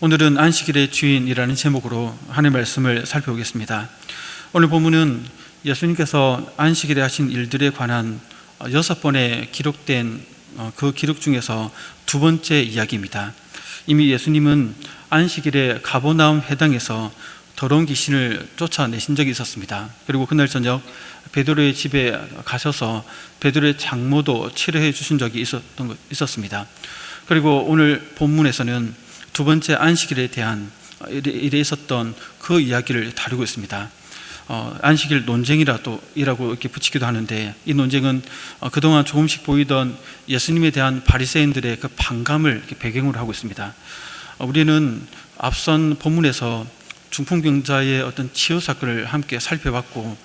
오늘은 안식일의 주인이라는 제목으로 하나님의 말씀을 살펴보겠습니다. 오늘 본문은 예수님께서 안식일에 하신 일들에 관한 6번에 기록된 그 기록 중에서 두 번째 이야기입니다. 이미 예수님은 안식일에 가버나움 회당에서 더러운 귀신을 쫓아내신 적이 있었습니다. 그리고 그날 저녁 베드로의 집에 가셔서 베드로의 장모도 치료해 주신 적이 있었습니다. 그리고 오늘 본문에서는 두 번째 안식일에 대한 일에 있었던 그 이야기를 다루고 있습니다. 안식일 논쟁이라고 이렇게 붙이기도 하는데, 이 논쟁은 그동안 조금씩 보이던 예수님에 대한 바리새인들의 그 반감을 배경으로 하고 있습니다. 우리는 앞선 본문에서 중풍병자의 어떤 치유 사건을 함께 살펴봤고,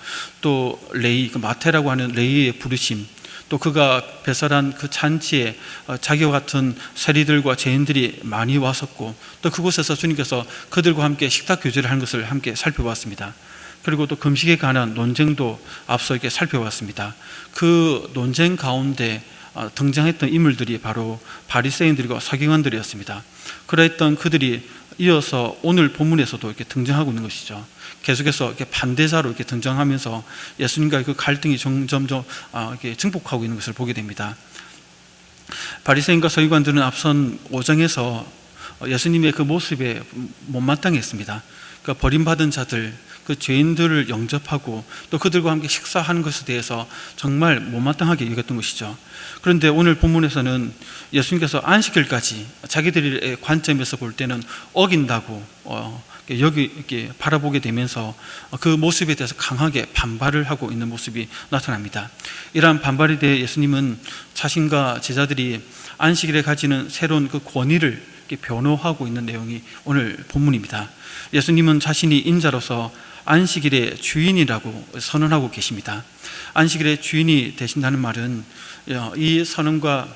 또 레위, 마태라고 하는 레위의 부르심, 또 그가 배설한 그 잔치에 자기와 같은 세리들과 죄인들이 많이 왔었고, 또 그곳에서 주님께서 그들과 함께 식탁 교제를 하는 것을 함께 살펴봤습니다. 그리고 또 금식에 관한 논쟁도 앞서 이렇게 살펴봤습니다. 그 논쟁 가운데 등장했던 인물들이 바로 바리새인들과 서기관들이었습니다. 그러했던 그들이 이어서 오늘 본문에서도 이렇게 등장하고 있는 것이죠. 계속해서 이렇게 반대자로 이렇게 등장하면서 예수님과의 그 갈등이 점점 이렇게 증폭하고 있는 것을 보게 됩니다. 바리새인과 서기관들은 앞선 5장에서 예수님의 그 모습에 못마땅했습니다. 그러니까 버림받은 자들, 그 죄인들을 영접하고 또 그들과 함께 식사하는 것에 대해서 정말 못마땅하게 여겼던 것이죠. 그런데 오늘 본문에서는 예수님께서 안식일까지 자기들의 관점에서 볼 때는 어긴다고 여기 이렇게 바라보게 되면서 그 모습에 대해서 강하게 반발을 하고 있는 모습이 나타납니다. 이러한 반발에 대해 예수님은 자신과 제자들이 안식일에 가지는 새로운 그 권위를 변호하고 있는 내용이 오늘 본문입니다. 예수님은 자신이 인자로서 안식일의 주인이라고 선언하고 계십니다. 안식일의 주인이 되신다는 말은 이 선언과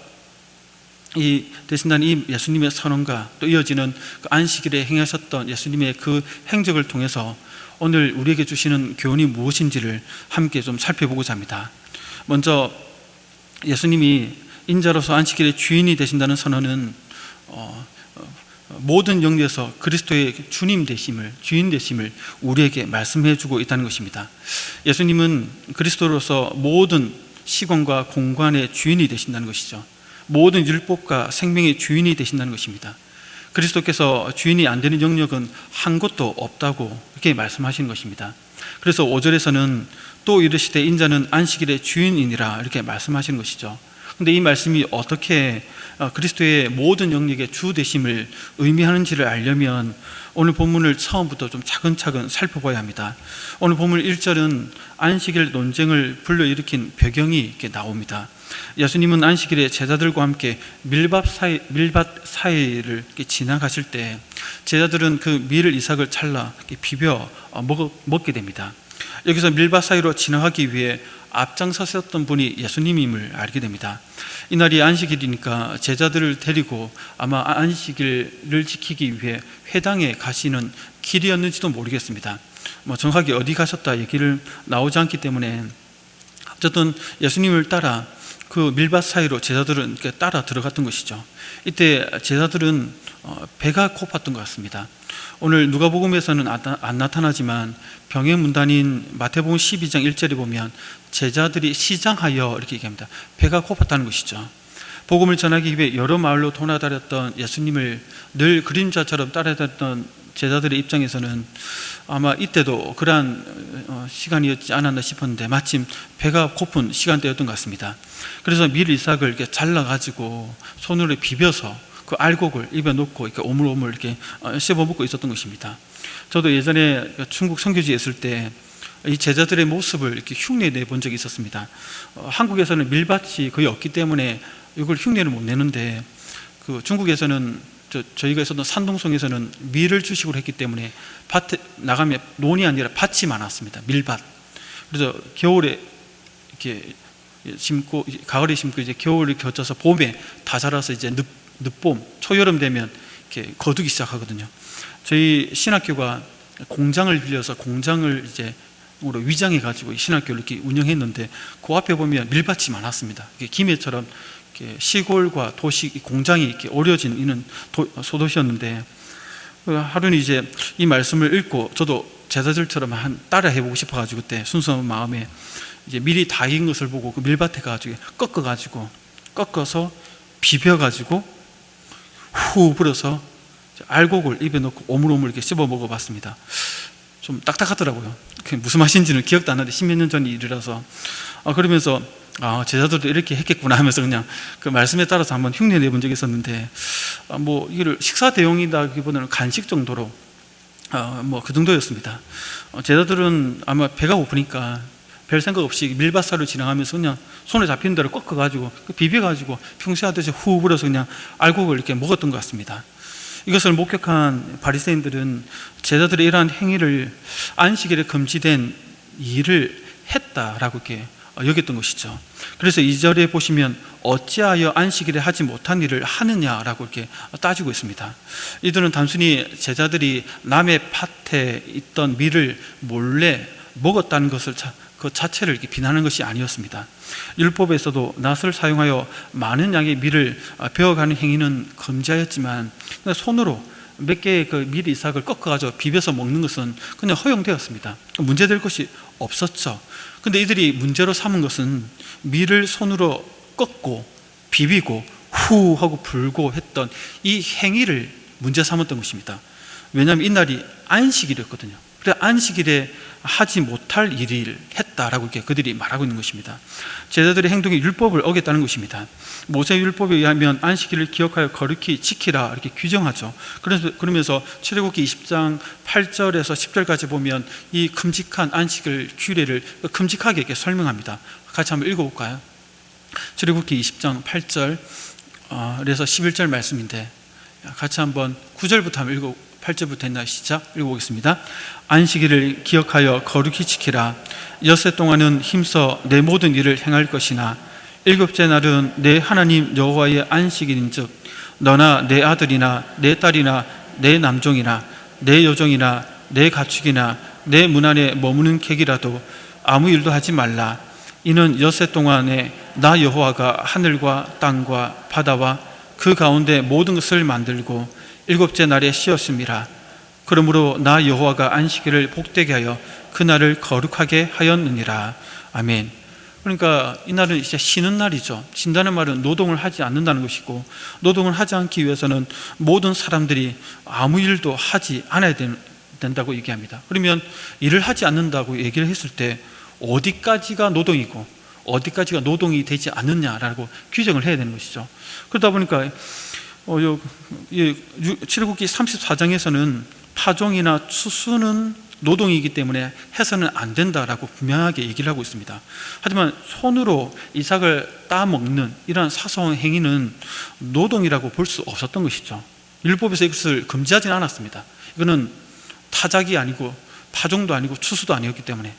되신다는 이 예수님의 선언과 또 이어지는 그 안식일에 행하셨던 예수님의 그 행적을 통해서 오늘 우리에게 주시는 교훈이 무엇인지를 함께 좀 살펴보고자 합니다. 먼저 예수님이 인자로서 안식일의 주인이 되신다는 선언은 모든 영역에서 그리스도의 주님 되심을, 주인 되심을 우리에게 말씀해 주고 있다는 것입니다. 예수님은 그리스도로서 모든 시간과 공간의 주인이 되신다는 것이죠. 모든 율법과 생명의 주인이 되신다는 것입니다. 그리스도께서 주인이 안 되는 영역은 한 곳도 없다고 이렇게 말씀하시는 것입니다. 그래서 5절에서는 또 이르시되 인자는 안식일의 주인이니라 이렇게 말씀하시는 것이죠. 그런데 이 말씀이 어떻게 그리스도의 모든 영역의 주 되심을 의미하는지를 알려면 오늘 본문을 처음부터 좀 차근차근 살펴봐야 합니다. 오늘 본문 1절은 안식일 논쟁을 불러일으킨 배경이 이렇게 나옵니다. 예수님은 안식일에 제자들과 함께 밀밭 사이를 지나가실 때 제자들은 그 밀을 이삭을 잘라 비벼 먹게 됩니다. 여기서 밀밭 사이로 지나가기 위해 앞장서셨던 분이 예수님임을 알게 됩니다. 이날이 안식일이니까 제자들을 데리고 아마 안식일을 지키기 위해 회당에 가시는 길이었는지도 모르겠습니다. 정확하게 어디 가셨다 얘기를 나오지 않기 때문에 어쨌든 예수님을 따라 그 밀밭 사이로 제자들은 따라 들어갔던 것이죠. 이때 제자들은 배가 고팠던 것 같습니다. 오늘 누가복음에서는 안 나타나지만 병의 문단인 마태복음 12장 1절에 보면 제자들이 시장하여 이렇게 얘기합니다. 배가 고팠다는 것이죠. 복음을 전하기 위해 여러 마을로 돌아다녔던 예수님을 늘 그림자처럼 따라다녔던 제자들의 입장에서는 아마 이때도 그러한 시간이었지 않았나 싶었는데 마침 배가 고픈 시간대였던 것 같습니다. 그래서 밀 이삭을 이렇게 잘라가지고 손으로 비벼서 그 알곡을 입에 넣고 이렇게 오물오물 이렇게 씹어 먹고 있었던 것입니다. 저도 예전에 중국 선교지에 있을 때 이 제자들의 모습을 이렇게 흉내내 본 적이 있었습니다. 한국에서는 밀밭이 거의 없기 때문에 이걸 흉내를 못 내는데 그 중국에서는 저희가 있었던 산동성에서는 밀을 주식으로 했기 때문에 밭에 나가면 논이 아니라 밭이 많았습니다. 밀밭. 그래서 겨울에 이렇게 심고 가을에 심고 이제 겨울을 겨쳐서 봄에 다 자라서 이제 늦봄, 초여름 되면 이렇게 거두기 시작하거든요. 저희 신학교가 공장을 빌려서 공장을 이제 위장해 가지고 신학교를 이렇게 운영했는데 그 앞에 보면 밀밭이 많았습니다. 김해처럼 이렇게 시골과 도시 공장이 이렇게 어우러진 이는 소도시였는데 하루는 이제 이 말씀을 읽고 저도 제자들처럼 따라 해보고 싶어가지고 그때 순수한 마음에 이제 미리 다 익은 것을 보고 그 밀밭에 가지고 꺾어서 비벼가지고 후 불어서 알곡을 입에 넣고 오물오물 이렇게 씹어 먹어봤습니다. 좀 딱딱하더라고요. 그게 무슨 맛인지는 기억도 안 나는데 10몇 년 전 일이라서 그러면서 제자들도 이렇게 했겠구나 하면서 그냥 그 말씀에 따라서 한번 흉내 내본 적이 있었는데 뭐 이거를 식사 대용이다기보다는 간식 정도로 뭐 그 정도였습니다. 제자들은 아마 배가 고프니까 별 생각 없이 밀밭살을 지나가면서 그냥 손에 잡히는 대로 꺾어가지고 비벼가지고 평소에 하듯이 후 불어서 그냥 알곡을 이렇게 먹었던 것 같습니다. 이것을 목격한 바리새인들은 제자들의 이러한 행위를 안식일에 금지된 일을 했다라고 이렇게 여겼던 것이죠. 그래서 2절에 보시면 어찌하여 안식일에 하지 못한 일을 하느냐라고 이렇게 따지고 있습니다. 이들은 단순히 제자들이 남의 밭에 있던 밀을 몰래 먹었다는 것을 그 자체를 이렇게 비난하는 것이 아니었습니다. 율법에서도 낫을 사용하여 많은 양의 밀을 베어가는 행위는 금지하였지만 손으로 몇 개의 그 밀 이삭을 꺾어가지고 비벼서 먹는 것은 그냥 허용되었습니다. 문제될 것이 없었죠. 근데 이들이 문제로 삼은 것은 밀을 손으로 꺾고 비비고 후 하고 불고 했던 이 행위를 문제 삼았던 것입니다. 왜냐하면 이날이 안식일이었거든요. 그래서 안식일에 하지 못할 일을 했다라고 이렇게 그들이 말하고 있는 것입니다. 제자들의 행동이 율법을 어겼다는 것입니다. 모세 율법에 의하면 안식일을 기억하여 거룩히 지키라 이렇게 규정하죠. 그러면서 출애굽기 20장 8절에서 10절까지 보면 이 큼직한 안식일 규례를 큼직하게 이렇게 설명합니다. 같이 한번 읽어볼까요? 출애굽기 20장 8절 그래서 11절 말씀인데 같이 한번 9절부터 한번 8절부터 했나 시작 읽어보겠습니다. 안식일을 기억하여 거룩히 지키라. 엿새 동안은 힘써 내 모든 일을 행할 것이나 일곱째 날은 내 하나님 여호와의 안식일인즉 너나 내 아들이나 내 딸이나 내 남종이나 내 여종이나 내 가축이나 내 문 안에 머무는 객이라도 아무 일도 하지 말라. 이는 엿새 동안에 나 여호와가 하늘과 땅과 바다와 그 가운데 모든 것을 만들고 일곱째 날에 쉬었음이라. 그러므로 나 여호와가 안식일을 복되게 하여 그날을 거룩하게 하였느니라. 아멘. 그러니까 이날은 이제 쉬는 날이죠. 쉰다는 말은 노동을 하지 않는다는 것이고, 노동을 하지 않기 위해서는 모든 사람들이 아무 일도 하지 않아야 된다고 얘기합니다. 그러면 일을 하지 않는다고 얘기를 했을 때 어디까지가 노동이고 어디까지가 노동이 되지 않느냐라고 규정을 해야 되는 것이죠. 그러다 보니까 출애굽기 34장에서는 파종이나 추수는 노동이기 때문에 해서는 안 된다라고 분명하게 얘기를 하고 있습니다. 하지만 손으로 이삭을 따먹는 이러한 사소한 행위는 노동이라고 볼 수 없었던 것이죠. 율법에서 이것을 금지하지는 않았습니다. 이거는 타작이 아니고 파종도 아니고 추수도 아니었기 때문에.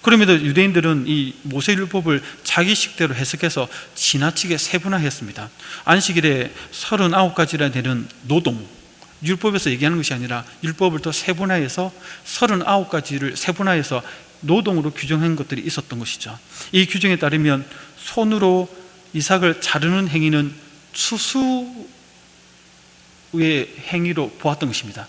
그럼에도 유대인들은 이 모세율법을 자기식대로 해석해서 지나치게 세분화했습니다. 안식일에 39가지나 되는 노동, 율법에서 얘기하는 것이 아니라 율법을 더 세분화해서 39가지를 세분화해서 노동으로 규정한 것들이 있었던 것이죠. 이 규정에 따르면 손으로 이삭을 자르는 행위는 추수의 행위로 보았던 것입니다.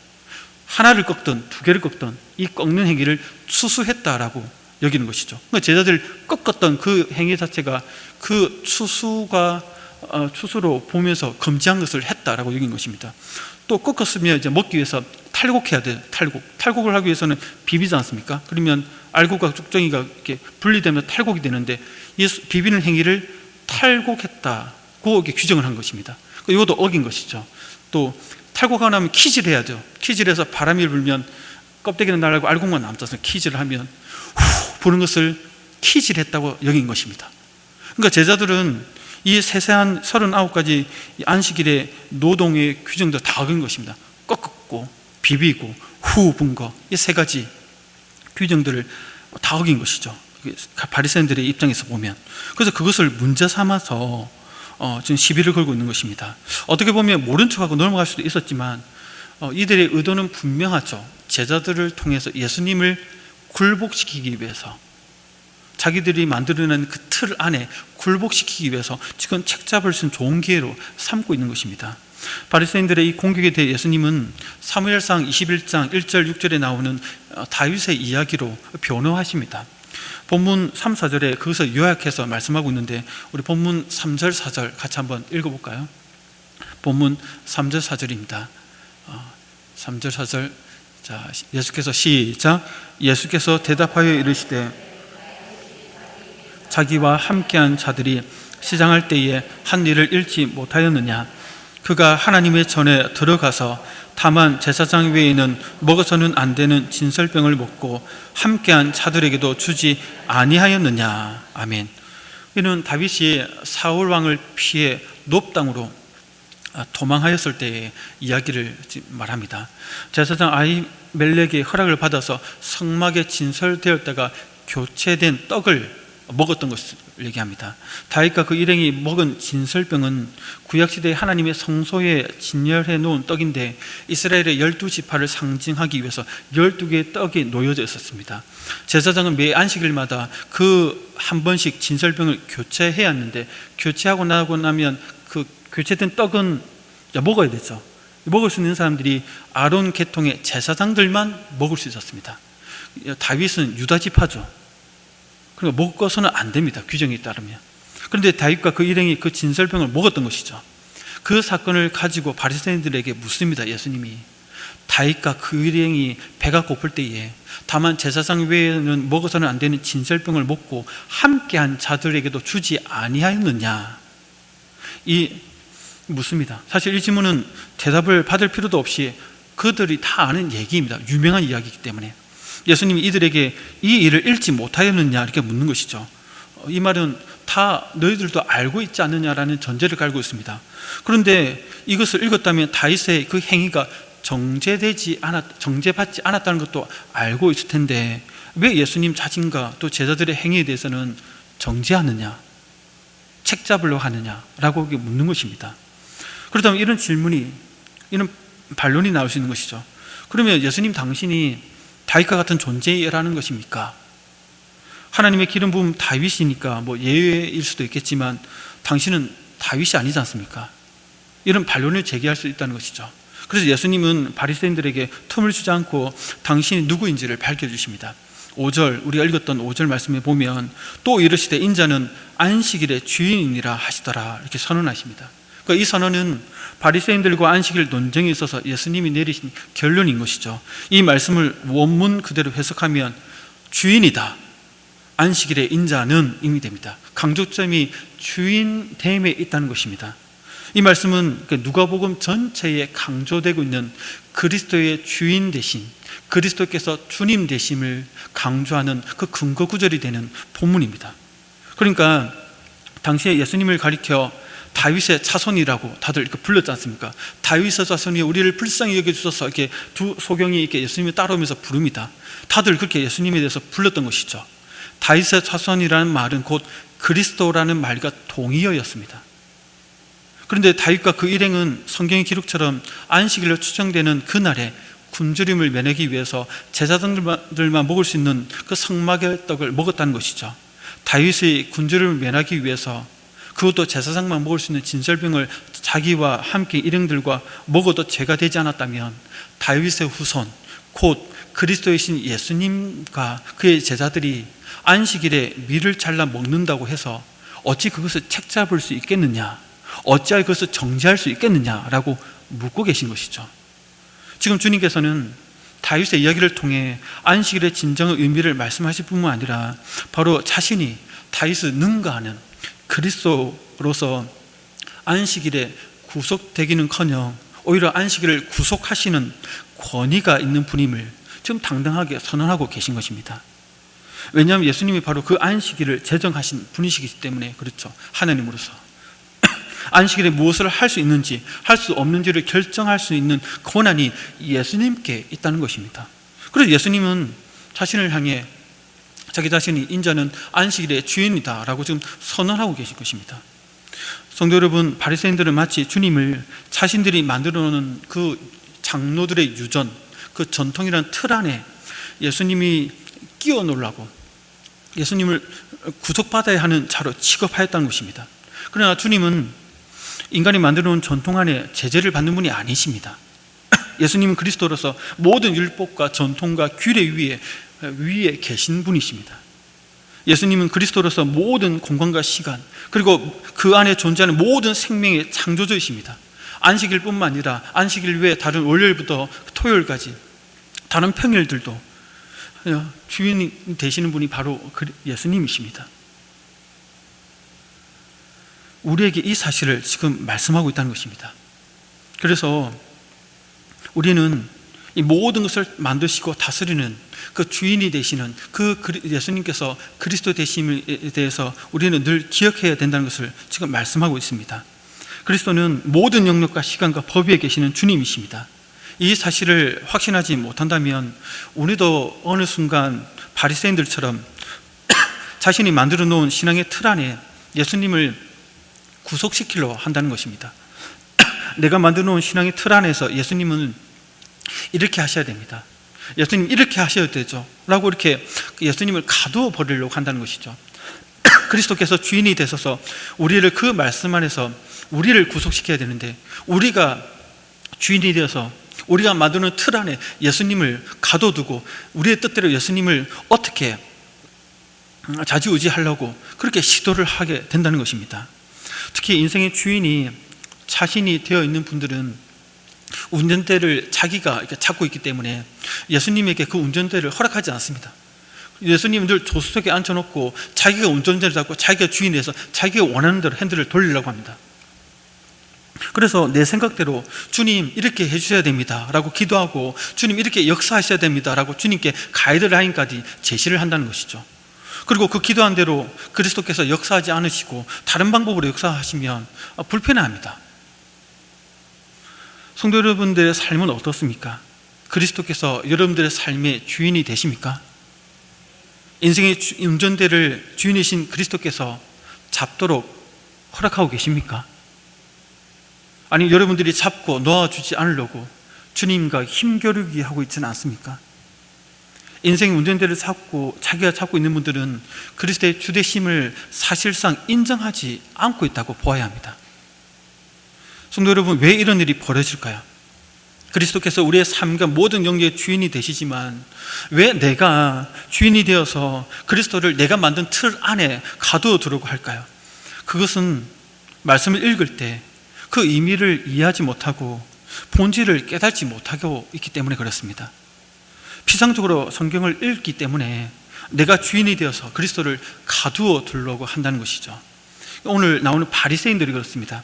하나를 꺾든 두 개를 꺾든 이 꺾는 행위를 추수했다라고 여기는 것이죠. 그러니까 제자들 꺾었던 그 행위 자체가 그 추수로 보면서 금지한 것을 했다라고 여긴 것입니다. 또 꺾었으면 이제 먹기 위해서 탈곡해야 돼요. 탈곡을 하기 위해서는 비비지 않습니까? 그러면 알곡과 쭉정이가 이렇게 분리되면 탈곡이 되는데 이 비비는 행위를 탈곡했다고 이렇게 규정을 한 것입니다. 이것도 어긴 것이죠. 또 탈곡하고 나면 키질 해야 돼요. 키질해서 바람이 불면 껍데기는 날아가고 알곡만 남아서 키질을 하면 부는 것을 키질했다고 여긴 것입니다. 그러니까 제자들은 이 세세한 39가지 안식일의 노동의 규정도 다 어긴 것입니다. 꺾고 비비고 후 분 거, 이 세 가지 규정들을 다 어긴 것이죠. 바리새인들의 입장에서 보면. 그래서 그것을 문제 삼아서 지금 시비를 걸고 있는 것입니다. 어떻게 보면 모른 척하고 넘어갈 수도 있었지만 이들의 의도는 분명하죠. 제자들을 통해서 예수님을 굴복시키기 위해서, 자기들이 만들어낸 그 틀 안에 굴복시키기 위해서 지금 책잡을 쓴 좋은 기회로 삼고 있는 것입니다. 바리새인들의 이 공격에 대해 예수님은 사무엘상 21장 1절 6절에 나오는 다윗의 이야기로 변호하십니다. 본문 3, 4절에 그것을 요약해서 말씀하고 있는데 우리 본문 3절 4절 같이 한번 읽어볼까요? 본문 3절 4절입니다. 3절 4절. 자, 예수께서 시작. 예수께서 대답하여 이르시되 자기와 함께한 자들이 시장할 때에 한 일을 잃지 못하였느냐? 그가 하나님의 전에 들어가서 다만 제사장 외에는 먹어서는 안 되는 진설병을 먹고 함께한 자들에게도 주지 아니하였느냐? 아멘. 이는 다윗이 사울 왕을 피해 놉 땅으로 도망하였을 때의 이야기를 말합니다. 제사장 아히멜렉의 허락을 받아서 성막에 진설되었다가 교체된 떡을 먹었던 것을 얘기합니다. 다윗과 그 일행이 먹은 진설병은 구약시대에 하나님의 성소에 진열해 놓은 떡인데 이스라엘의 12지파를 상징하기 위해서 12개의 떡이 놓여져 있었습니다. 제사장은 매 안식일마다 그 한 번씩 진설병을 교체해야 하는데 교체하고 나고 나면 그 교체된 떡은 먹어야 되죠. 먹을 수 있는 사람들이 아론 계통의 제사장들만 먹을 수 있었습니다. 다윗은 유다 지파죠. 그러니까 먹어서는 안 됩니다. 규정에 따르면. 그런데 다윗과 그 일행이 그 진설병을 먹었던 것이죠. 그 사건을 가지고 바리새인들에게 묻습니다. 예수님이 다윗과 그 일행이 배가 고플 때에 다만 제사장 외에는 먹어서는 안 되는 진설병을 먹고 함께한 자들에게도 주지 아니하였느냐? 묻습니다. 사실 이 질문은 대답을 받을 필요도 없이 그들이 다 아는 얘기입니다. 유명한 이야기이기 때문에 예수님이 이들에게 이 일을 잃지 못하였느냐 이렇게 묻는 것이죠. 이 말은 다 너희들도 알고 있지 않느냐라는 전제를 깔고 있습니다. 그런데 이것을 읽었다면 다윗의 그 행위가 정죄받지 않았다는 것도 알고 있을 텐데 왜 예수님 자신과 또 제자들의 행위에 대해서는 정죄하느냐, 책잡으려고 하느냐라고 묻는 것입니다. 그렇다면 이런 질문이, 이런 반론이 나올 수 있는 것이죠. 그러면 예수님 당신이 다윗과 같은 존재라는 것입니까? 하나님의 기름 부음 다윗이니까 뭐 예외일 수도 있겠지만 당신은 다윗이 아니지 않습니까? 이런 반론을 제기할 수 있다는 것이죠. 그래서 예수님은 바리새인들에게 틈을 주지 않고 당신이 누구인지를 밝혀주십니다. 5절, 우리가 읽었던 5절 말씀에 보면 또 이르시되 인자는 안식일의 주인이라 하시더라 이렇게 선언하십니다. 그러니까 이 선언은 바리새인들과 안식일 논쟁에 있어서 예수님이 내리신 결론인 것이죠. 이 말씀을 원문 그대로 해석하면 주인이다, 안식일의 인자는 의미됩니다. 강조점이 주인됨에 있다는 것입니다. 이 말씀은 누가복음 전체에 강조되고 있는 그리스도의 주인 되신, 그리스도께서 주님 되심을 강조하는 그 근거 구절이 되는 본문입니다. 그러니까 당시에 예수님을 가리켜 다윗의 자손이라고 다들 이렇게 불렀지 않습니까? 다윗의 자손이 우리를 불쌍히 여겨주셔서 이렇게 두 소경이 이렇게 예수님을 따라오면서 부릅니다. 다들 그렇게 예수님에 대해서 불렀던 것이죠. 다윗의 자손이라는 말은 곧 그리스도라는 말과 동의어였습니다. 그런데 다윗과 그 일행은 성경의 기록처럼 안식일로 추정되는 그날에 굶주림을 면하기 위해서 제사장들만 먹을 수 있는 그 성막의 떡을 먹었다는 것이죠. 다윗의 굶주림을 면하기 위해서 그것도 제사장만 먹을 수 있는 진설병을 자기와 함께 일행들과 먹어도 죄가 되지 않았다면 다윗의 후손 곧 그리스도이신 예수님과 그의 제자들이 안식일에 밀을 잘라 먹는다고 해서 어찌 그것을 책잡을 수 있겠느냐, 어찌할 그것을 정죄할 수 있겠느냐라고 묻고 계신 것이죠. 지금 주님께서는 다윗의 이야기를 통해 안식일의 진정한 의미를 말씀하실 뿐만 아니라 바로 자신이 다윗을 능가하는 그리스도로서 안식일에 구속되기는커녕 오히려 안식일을 구속하시는 권위가 있는 분임을 지금 당당하게 선언하고 계신 것입니다. 왜냐하면 예수님이 바로 그 안식일을 제정하신 분이시기 때문에 그렇죠. 하나님으로서 안식일에 무엇을 할 수 있는지 할 수 없는지를 결정할 수 있는 권한이 예수님께 있다는 것입니다. 그래서 예수님은 자신을 향해 자기 자신이 인자는 안식일의 주인이다 라고 지금 선언하고 계실 것입니다. 성도 여러분, 바리새인들은 마치 주님을 자신들이 만들어 놓은 그 장로들의 유전, 그 전통이라는 틀 안에 예수님이 끼워 놓으려고 예수님을 구속받아야 하는 자로 취급하였다는 것입니다. 그러나 주님은 인간이 만들어 놓은 전통 안에 제재를 받는 분이 아니십니다. 예수님은 그리스도로서 모든 율법과 전통과 규례 위에 계신 분이십니다. 예수님은 그리스도로서 모든 공간과 시간, 그리고 그 안에 존재하는 모든 생명의 창조주이십니다. 안식일 뿐만 아니라 안식일 외에 다른 월요일부터 토요일까지 다른 평일들도 주인이 되시는 분이 바로 예수님이십니다. 우리에게 이 사실을 지금 말씀하고 있다는 것입니다. 그래서 우리는 이 모든 것을 만드시고 다스리는 그 주인이 되시는 그 예수님께서 그리스도 되심에 대해서 우리는 늘 기억해야 된다는 것을 지금 말씀하고 있습니다. 그리스도는 모든 영역과 시간과 법 위에 계시는 주님이십니다. 이 사실을 확신하지 못한다면 우리도 어느 순간 바리새인들처럼 자신이 만들어 놓은 신앙의 틀 안에 예수님을 구속시키려 한다는 것입니다. 내가 만들어 놓은 신앙의 틀 안에서 예수님은 이렇게 하셔야 됩니다, 예수님 이렇게 하셔야 되죠 라고 이렇게 예수님을 가두어 버리려고 한다는 것이죠. 그리스도께서 주인이 되셔서 우리를 그 말씀 안에서 우리를 구속시켜야 되는데, 우리가 주인이 되어서 우리가 만드는 틀 안에 예수님을 가둬두고 우리의 뜻대로 예수님을 어떻게 좌지우지하려고 그렇게 시도를 하게 된다는 것입니다. 특히 인생의 주인이 자신이 되어 있는 분들은 운전대를 자기가 이렇게 잡고 있기 때문에 예수님에게 그 운전대를 허락하지 않습니다. 예수님은 늘 조수석에 앉혀놓고 자기가 운전대를 잡고 자기가 주인이 돼서 자기가 원하는 대로 핸들을 돌리려고 합니다. 그래서 내 생각대로 주님 이렇게 해주셔야 됩니다 라고 기도하고, 주님 이렇게 역사하셔야 됩니다 라고 주님께 가이드라인까지 제시를 한다는 것이죠. 그리고 그 기도한 대로 그리스도께서 역사하지 않으시고 다른 방법으로 역사하시면 불편해합니다. 성도 여러분들의 삶은 어떻습니까? 그리스도께서 여러분들의 삶의 주인이 되십니까? 인생의 운전대를 주인이신 그리스도께서 잡도록 허락하고 계십니까? 아니 여러분들이 잡고 놓아주지 않으려고 주님과 힘겨루기 하고 있지는 않습니까? 인생의 운전대를 잡고 자기가 잡고 있는 분들은 그리스도의 주되심을 사실상 인정하지 않고 있다고 보아야 합니다. 성도 여러분, 왜 이런 일이 벌어질까요? 그리스도께서 우리의 삶과 모든 영역의 주인이 되시지만 왜 내가 주인이 되어서 그리스도를 내가 만든 틀 안에 가두어 두려고 할까요? 그것은 말씀을 읽을 때 그 의미를 이해하지 못하고 본질을 깨닫지 못하고 있기 때문에 그렇습니다. 피상적으로 성경을 읽기 때문에 내가 주인이 되어서 그리스도를 가두어 두려고 한다는 것이죠. 오늘 나오는 바리새인들이 그렇습니다.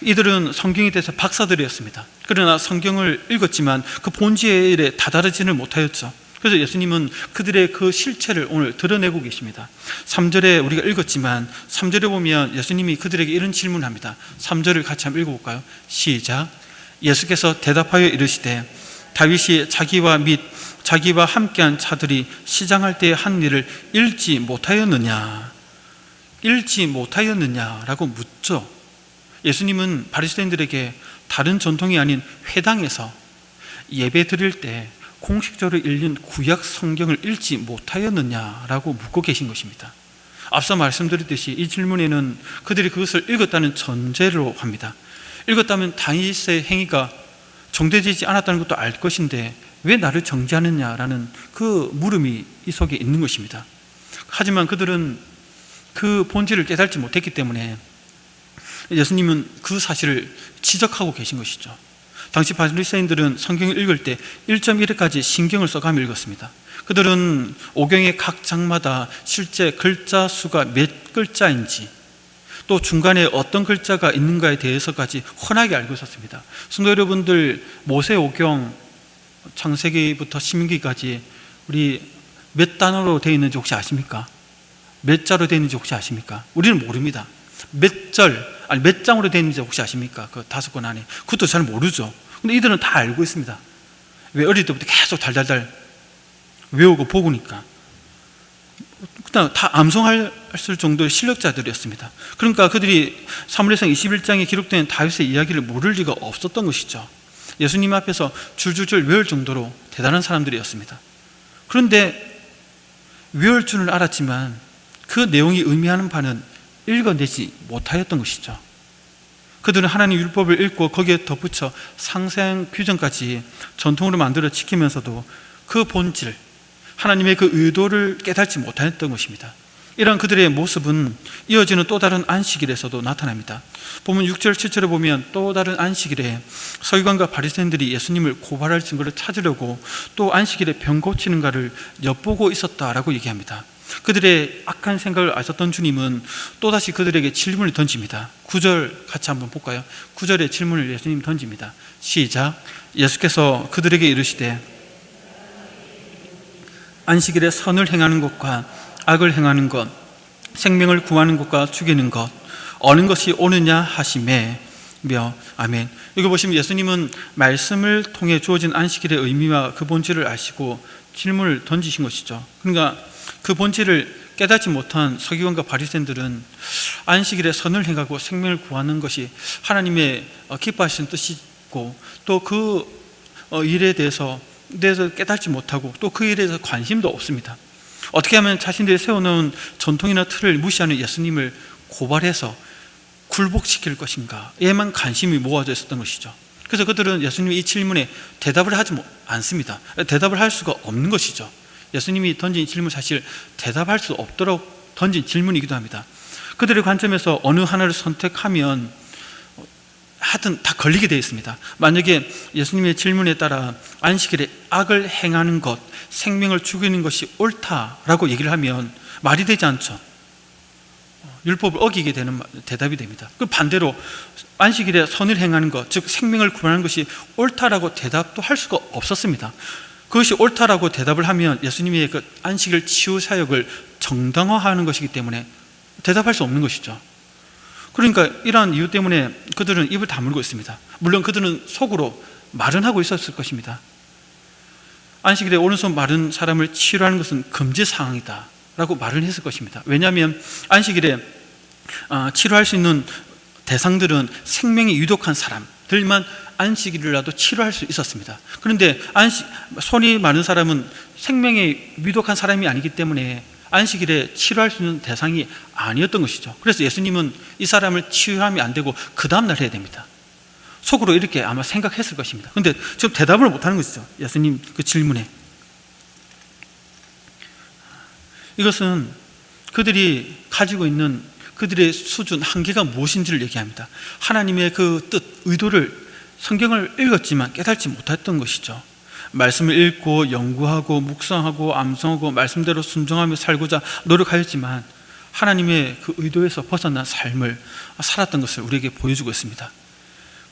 이들은 성경에 대해서 박사들이었습니다. 그러나 성경을 읽었지만 그 본질에 다다르지는 못하였죠. 그래서 예수님은 그들의 그 실체를 오늘 드러내고 계십니다. 3절에 우리가 읽었지만 3절에 보면 예수님이 그들에게 이런 질문을 합니다. 3절을 같이 한번 읽어볼까요? 시작. 예수께서 대답하여 이르시되 다윗이 자기와 함께한 자들이 시장할 때의 한 일을 읽지 못하였느냐라고 묻죠. 예수님은 바리새인들에게 다른 전통이 아닌 회당에서 예배 드릴 때 공식적으로 읽는 구약 성경을 읽지 못하였느냐라고 묻고 계신 것입니다. 앞서 말씀드렸듯이 이 질문에는 그들이 그것을 읽었다는 전제로 합니다. 읽었다면 다윗의 행위가 정죄되지 않았다는 것도 알 것인데 왜 나를 정죄하느냐라는 그 물음이 이 속에 있는 것입니다. 하지만 그들은 그 본질을 깨닫지 못했기 때문에 예수님은 그 사실을 지적하고 계신 것이죠. 당시 바리새인들은 성경을 읽을 때 1.1회까지 신경을 써가며 읽었습니다. 그들은 오경의 각 장마다 실제 글자 수가 몇 글자인지 또 중간에 어떤 글자가 있는가에 대해서까지 훤하게 알고 있었습니다. 성도 여러분들, 모세오경 창세기부터 신명기까지 우리 몇 단어로 되어 있는지 혹시 아십니까? 몇 자로 되어 있는지 혹시 아십니까? 우리는 모릅니다. 몇 장으로 되어 있는지 혹시 아십니까? 그 5권 안에. 그것도 잘 모르죠. 근데 이들은 다 알고 있습니다. 왜? 어릴 때부터 계속 달달달 외우고 보고니까. 그다음 다 암송할 정도의 실력자들이었습니다. 그러니까 그들이 사무엘상 21장에 기록된 다윗의 이야기를 모를 리가 없었던 것이죠. 예수님 앞에서 줄줄줄 외울 정도로 대단한 사람들이었습니다. 그런데 외울 줄은 알았지만 그 내용이 의미하는 바는 읽어내지 못하였던 것이죠. 그들은 하나님 율법을 읽고 거기에 덧붙여 상생 규정까지 전통으로 만들어 지키면서도 그 본질, 하나님의 그 의도를 깨닫지 못했던 것입니다. 이런 그들의 모습은 이어지는 또 다른 안식일에서도 나타납니다. 보면 6절 7절에 보면 또 다른 안식일에 서기관과 바리새인들이 예수님을 고발할 증거를 찾으려고 또 안식일에 병 고치는가를 엿보고 있었다라고 얘기합니다. 그들의 악한 생각을 아셨던 주님은 또다시 그들에게 질문을 던집니다. 9절 같이 한번 볼까요? 9절의 질문을 예수님 던집니다. 시작. 예수께서 그들에게 이르시되 안식일에 선을 행하는 것과 악을 행하는 것, 생명을 구하는 것과 죽이는 것, 어느 것이 옳으냐 하시매며 아멘. 여기 보시면 예수님은 말씀을 통해 주어진 안식일의 의미와 그 본질을 아시고 질문을 던지신 것이죠. 그러니까 그 본질을 깨닫지 못한 서기관과 바리새인들은 안식일에 선을 행하고 생명을 구하는 것이 하나님의 기뻐하시는 뜻이고 또 그 일에 대해서 깨닫지 못하고 또 그 일에 대해서 관심도 없습니다. 어떻게 하면 자신들이 세워놓은 전통이나 틀을 무시하는 예수님을 고발해서 굴복시킬 것인가 에만 관심이 모아져 있었던 것이죠. 그래서 그들은 예수님의 이 질문에 대답을 하지 않습니다. 대답을 할 수가 없는 것이죠. 예수님이 던진 질문 사실 대답할 수 없도록 던진 질문이기도 합니다. 그들의 관점에서 어느 하나를 선택하면 하여튼 다 걸리게 되어 있습니다. 만약에 예수님의 질문에 따라 안식일에 악을 행하는 것, 생명을 죽이는 것이 옳다라고 얘기를 하면 말이 되지 않죠. 율법을 어기게 되는 대답이 됩니다. 그 반대로 안식일에 선을 행하는 것, 즉 생명을 구하는 것이 옳다라고 대답도 할 수가 없었습니다. 그것이 옳다라고 대답을 하면 예수님의 그 안식일 치유 사역을 정당화하는 것이기 때문에 대답할 수 없는 것이죠. 그러니까 이러한 이유 때문에 그들은 입을 다물고 있습니다. 물론 그들은 속으로 말은 하고 있었을 것입니다. 안식일에 오른손 마른 사람을 치료하는 것은 금지 사항이다 라고 말을 했을 것입니다. 왜냐하면 안식일에 치료할 수 있는 대상들은 생명이 유독한 사람들만 안식일이라도 치료할 수 있었습니다. 그런데 손이 마른 사람은 생명이 유독한 사람이 아니기 때문에 안식일에 치료할 수 있는 대상이 아니었던 것이죠. 그래서 예수님은 이 사람을 치유하면 안 되고 그 다음날 해야 됩니다. 속으로 이렇게 아마 생각했을 것입니다. 그런데 지금 대답을 못하는 것이죠. 예수님 그 질문에. 이것은 그들이 가지고 있는 그들의 수준, 한계가 무엇인지를 얘기합니다. 하나님의 그 뜻, 의도를 성경을 읽었지만 깨닫지 못했던 것이죠. 말씀을 읽고 연구하고 묵상하고 암송하고 말씀대로 순종하며 살고자 노력하였지만 하나님의 그 의도에서 벗어난 삶을 살았던 것을 우리에게 보여주고 있습니다.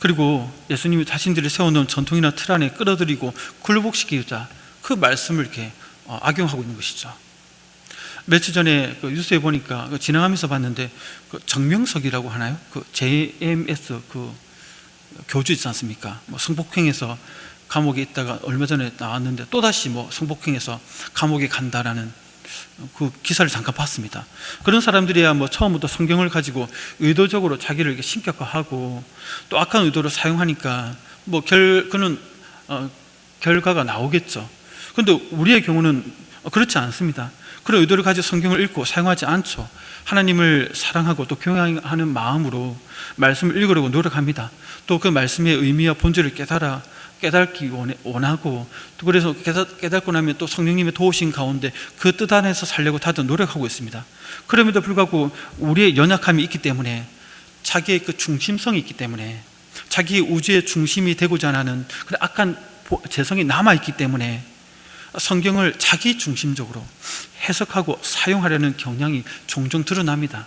그리고 예수님이 자신들이 세워놓은 전통이나 틀 안에 끌어들이고 굴복시키자 그 말씀을 이렇게 악용하고 있는 것이죠. 며칠 전에 그 뉴스에 보니까 지나가면서 봤는데 그 정명석이라고 하나요? 그 JMS 그 교주 있지 않습니까? 성폭행해서 감옥에 있다가 얼마 전에 나왔는데 또다시 성폭행해서 감옥에 간다라는 그 기사를 잠깐 봤습니다. 그런 사람들이야 처음부터 성경을 가지고 의도적으로 자기를 이렇게 신격화하고 또 악한 의도로 사용하니까 그는 결과가 나오겠죠. 그런데 우리의 경우는 그렇지 않습니다. 그런 의도를 가지고 성경을 읽고 사용하지 않죠. 하나님을 사랑하고 또 경외하는 마음으로 말씀을 읽으려고 노력합니다. 또 그 말씀의 의미와 본질을 깨닫기 원하고 또 그래서 깨닫고 나면 또 성령님의 도우신 가운데 그 뜻 안에서 살려고 다들 노력하고 있습니다. 그럼에도 불구하고 우리의 연약함이 있기 때문에 자기의 그 중심성이 있기 때문에 자기의 우주의 중심이 되고자 하는 그런 악한 재성이 남아있기 때문에 성경을 자기 중심적으로 해석하고 사용하려는 경향이 종종 드러납니다.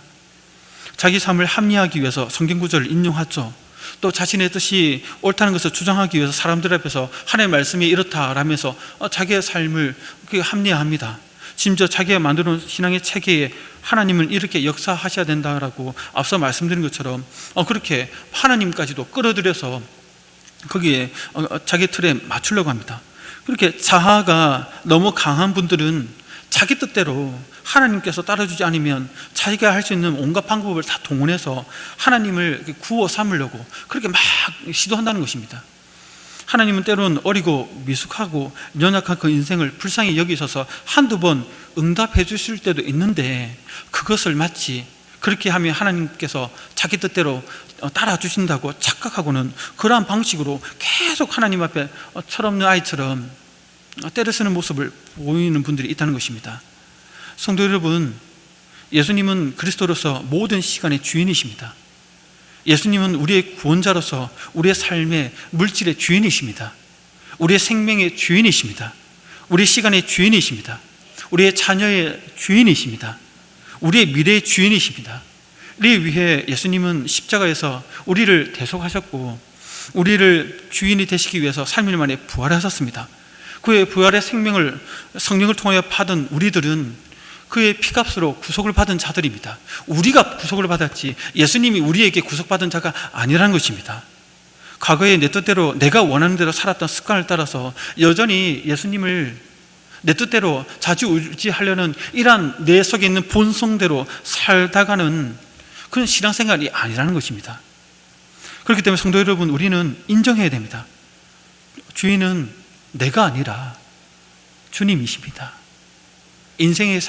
자기 삶을 합리화하기 위해서 성경 구절을 인용하죠. 또 자신의 뜻이 옳다는 것을 주장하기 위해서 사람들 앞에서 하나님의 말씀이 이렇다라면서 자기의 삶을 합리화합니다. 심지어 자기가 만들어 놓은 신앙의 체계에 하나님은 이렇게 역사하셔야 된다라고 앞서 말씀드린 것처럼 그렇게 하나님까지도 끌어들여서 거기에 자기 틀에 맞추려고 합니다. 그렇게 자아가 너무 강한 분들은 자기 뜻대로 하나님께서 따라주지 않으면 자기가 할 수 있는 온갖 방법을 다 동원해서 하나님을 구워 삼으려고 그렇게 막 시도한다는 것입니다. 하나님은 때로는 어리고 미숙하고 연약한 그 인생을 불쌍히 여기셔서 한두 번 응답해 주실 때도 있는데 그것을 마치 그렇게 하면 하나님께서 자기 뜻대로 따라주신다고 착각하고는 그러한 방식으로 계속 하나님 앞에 철없는 아이처럼 때를 쓰는 모습을 보이는 분들이 있다는 것입니다. 성도 여러분, 예수님은 그리스도로서 모든 시간의 주인이십니다. 예수님은 우리의 구원자로서 우리의 삶의 물질의 주인이십니다. 우리의 생명의 주인이십니다. 우리의 시간의 주인이십니다. 우리의 자녀의 주인이십니다. 우리의 미래의 주인이십니다. 이를 위해 예수님은 십자가에서 우리를 대속하셨고 우리를 주인이 되시기 위해서 3일 만에 부활하셨습니다. 그의 부활의 생명을 성령을 통하여 받은 우리들은 그의 피값으로 구속을 받은 자들입니다. 우리가 구속을 받았지 예수님이 우리에게 구속받은 자가 아니라는 것입니다. 과거에 내 뜻대로 내가 원하는 대로 살았던 습관을 따라서 여전히 예수님을 내 뜻대로 좌지우지하려는 이러한 내 속에 있는 본성대로 살다가는 그런 신앙생활이 아니라는 것입니다. 그렇기 때문에 성도 여러분, 우리는 인정해야 됩니다. 주인은 내가 아니라 주님이십니다. 인생의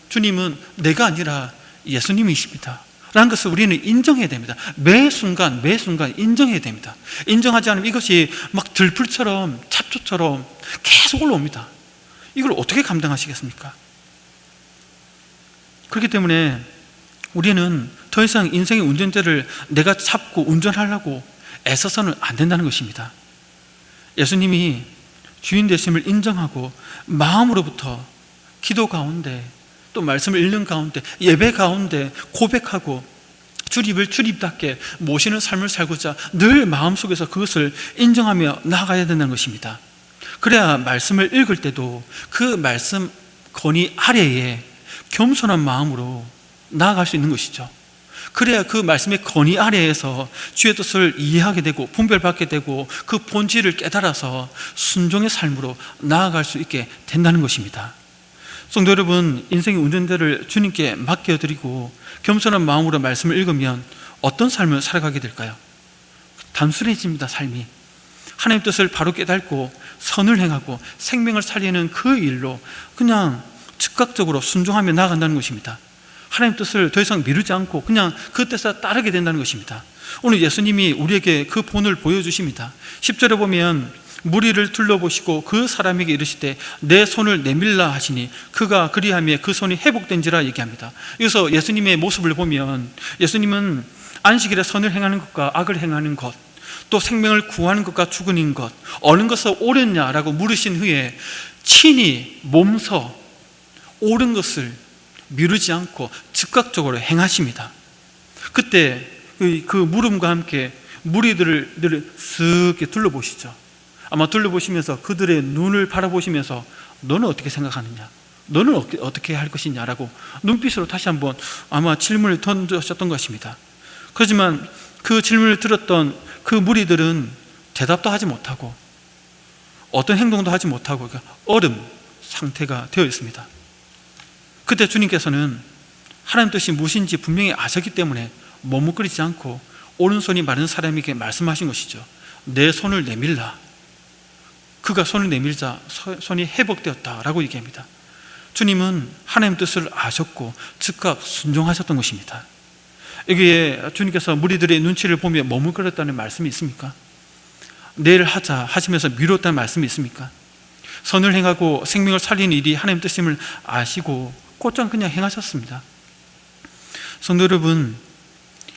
주님은 내가 아니라 예수님이십니다 라는 것을 우리는 인정해야 됩니다. 매 순간 인정해야 됩니다. 인정하지 않으면 이것이 막 들풀처럼 잡초처럼 계속 올라옵니다. 이걸 어떻게 감당하시겠습니까? 그렇기 때문에 우리는 더 이상 인생의 운전대를 내가 잡고 운전하려고 애써서는 안 된다는 것입니다. 예수님이 주인 되심을 인정하고 마음으로부터 기도 가운데 또 말씀을 읽는 가운데 예배 가운데 고백하고 주님을 주님답게 모시는 삶을 살고자 늘 마음속에서 그것을 인정하며 나아가야 된다는 것입니다. 그래야 말씀을 읽을 때도 그 말씀 건의 아래에 겸손한 마음으로 나아갈 수 있는 것이죠. 그래야 그 말씀의 건의 아래에서 주의 뜻을 이해하게 되고 분별받게 되고 그 본질을 깨달아서 순종의 삶으로 나아갈 수 있게 된다는 것입니다. 성도 여러분, 인생의 운전대를 주님께 맡겨드리고 겸손한 마음으로 말씀을 읽으면 어떤 삶을 살아가게 될까요? 단순해집니다. 삶이 하나님 뜻을 바로 깨닫고 선을 행하고 생명을 살리는 그 일로 그냥 즉각적으로 순종하며 나아간다는 것입니다. 하나님 뜻을 더 이상 미루지 않고 그냥 그 뜻에 따르게 된다는 것입니다. 오늘 예수님이 우리에게 그 본을 보여주십니다. 10절에 보면 무리를 둘러보시고 그 사람에게 이르시되 내 손을 내밀라 하시니 그가 그리하며 그 손이 회복된지라 얘기합니다. 여기서 예수님의 모습을 보면 예수님은 안식일에 선을 행하는 것과 악을 행하는 것, 또 생명을 구하는 것과 죽으는 것, 어느 것을 옳으냐라고 물으신 후에 친히 몸서 옳은 것을 미루지 않고 즉각적으로 행하십니다. 그때 그 물음과 함께 무리들을 쓱 둘러보시죠. 아마 둘러보시면서 그들의 눈을 바라보시면서 너는 어떻게 생각하느냐, 너는 어떻게 할 것이냐라고 눈빛으로 다시 한번 아마 질문을 던졌던 것입니다. 그렇지만 그 질문을 들었던 그 무리들은 대답도 하지 못하고 어떤 행동도 하지 못하고 얼음 상태가 되어 있습니다. 그때 주님께서는 하나님 뜻이 무엇인지 분명히 아셨기 때문에 머뭇거리지 않고 오른손이 마른 사람에게 말씀하신 것이죠. 내 손을 내밀라. 그가 손을 내밀자 손이 회복되었다라고 얘기합니다. 주님은 하나님 뜻을 아셨고 즉각 순종하셨던 것입니다. 여기에 주님께서 무리들의 눈치를 보며 머뭇거렸다는 말씀이 있습니까? 내일 하자 하시면서 미뤘다는 말씀이 있습니까? 선을 행하고 생명을 살리는 일이 하나님 뜻임을 아시고 곧장 그냥 행하셨습니다. 성도 여러분,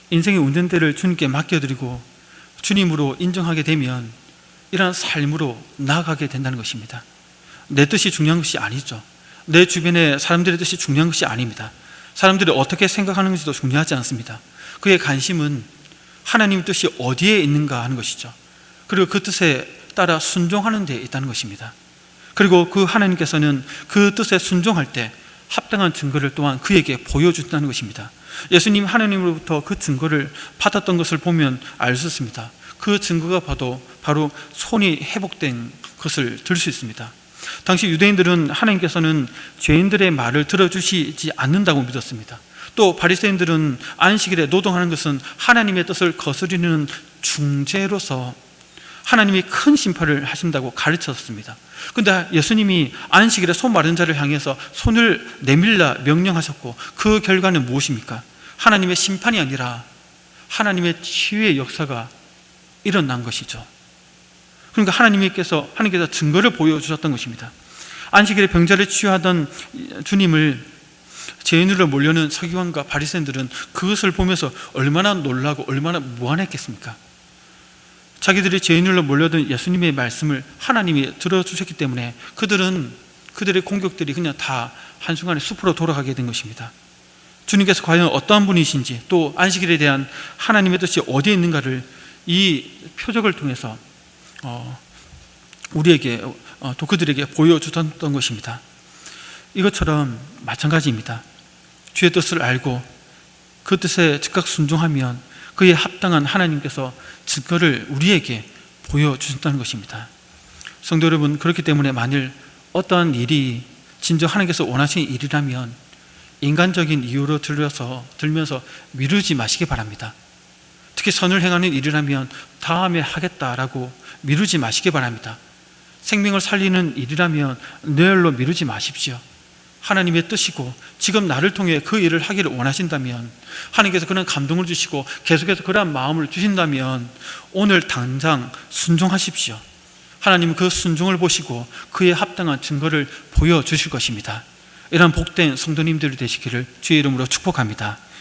인생의 운전대를 주님께 맡겨드리고 주님으로 인정하게 되면 이러한 삶으로 나아가게 된다는 것입니다. 내 뜻이 중요한 것이 아니죠. 내 주변의 사람들의 뜻이 중요한 것이 아닙니다. 사람들이 어떻게 생각하는지도 중요하지 않습니다. 그의 관심은 하나님의 뜻이 어디에 있는가 하는 것이죠. 그리고 그 뜻에 따라 순종하는 데 있다는 것입니다. 그리고 그 하나님께서는 그 뜻에 순종할 때 합당한 증거를 또한 그에게 보여준다는 것입니다. 예수님 하나님으로부터 그 증거를 받았던 것을 보면 알 수 있습니다. 그 증거가 바로 손이 회복된 것을 들 수 있습니다. 당시 유대인들은 하나님께서는 죄인들의 말을 들어주시지 않는다고 믿었습니다. 또 바리새인들은 안식일에 노동하는 것은 하나님의 뜻을 거스르는 중죄로서 하나님이 큰 심판을 하신다고 가르쳤습니다. 그런데 예수님이 안식일에 손 마른 자를 향해서 손을 내밀라 명령하셨고, 그 결과는 무엇입니까? 하나님의 심판이 아니라 하나님의 치유의 역사가 일어난 것이죠. 그러니까 하나님께서 증거를 보여주셨던 것입니다. 안식일에 병자를 치유하던 주님을 죄인으로 몰려는 서기관과 바리새인들은 그것을 보면서 얼마나 놀라고 얼마나 무안했겠습니까? 자기들이 죄인으로 몰려든 예수님의 말씀을 하나님이 들어주셨기 때문에 그들의 공격들이 그냥 다 한순간에 숲으로 돌아가게 된 것입니다. 주님께서 과연 어떠한 분이신지, 또 안식일에 대한 하나님의 뜻이 어디에 있는가를 이 표적을 통해서 우리에게 또 그들에게 보여주셨던 것입니다. 이것처럼 마찬가지입니다. 주의 뜻을 알고 그 뜻에 즉각 순종하면 그에 합당한 하나님께서 증거를 우리에게 보여주셨다는 것입니다. 성도 여러분, 그렇기 때문에 만일 어떠한 일이 진정 하나님께서 원하시는 일이라면 인간적인 이유로 들면서 미루지 마시기 바랍니다. 특히 선을 행하는 일이라면 다음에 하겠다라고 미루지 마시기 바랍니다. 생명을 살리는 일이라면 내일로 미루지 마십시오. 하나님의 뜻이고 지금 나를 통해 그 일을 하기를 원하신다면, 하나님께서 그런 감동을 주시고 계속해서 그러한 마음을 주신다면 오늘 당장 순종하십시오. 하나님은 그 순종을 보시고 그에 합당한 증거를 보여주실 것입니다. 이러한 복된 성도님들이 되시기를 주의 이름으로 축복합니다.